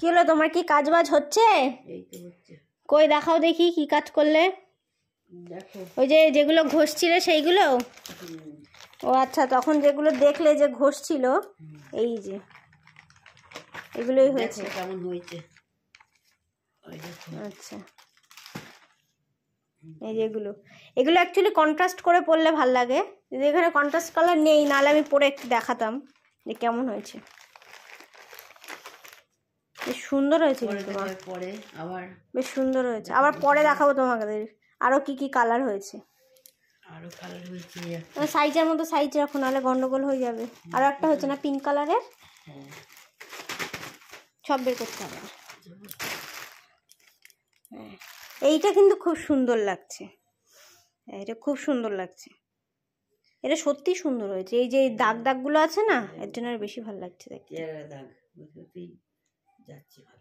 কি হলো, তোমার কি কাজ বাজ হচ্ছে? এই তো হচ্ছে। কই দেখাও দেখি কি কাজ করলে। দেখো ওই যে যেগুলো ঘষছিলে সেইগুলো? ও আচ্ছা, তখন যেগুলো দেখলে যে ঘষছিল, এই যে এগুলোই হয়েছে। কেমন হয়েছে? আচ্ছা, এই যে এগুলো অ্যাকচুয়ালি কন্ট্রাস্ট করে পরলে ভাল লাগে। যদি এখানে কন্ট্রাস্ট কালার নেই, নাহলে আমি পরে একটু দেখাতাম যে কেমন হয়েছে। বেশ সুন্দর হয়েছে কিন্তু, পরে আবার বেশ সুন্দর হয়েছে। আবার পরে দেখাবো তোমাদের আরো কি কি কালার হয়েছে। আরো কালার হয়েছে, সাইজের মতো সাইজ রাখো, নাহলে গন্ডগোল হয়ে যাবে। আরো একটা হয়েছে না পিঙ্ক কালারের? সব বের করতে হবে। হ্যাঁ, এইটা কিন্তু খুব সুন্দর লাগছে। এটা খুব সুন্দর লাগছে, এটা সত্যি সুন্দর হয়েছে। এই যে দাগ দাগগুলো আছে না, এর জন্য বেশি ভালো লাগছে দেখতে। দাগ যাচ্ছে।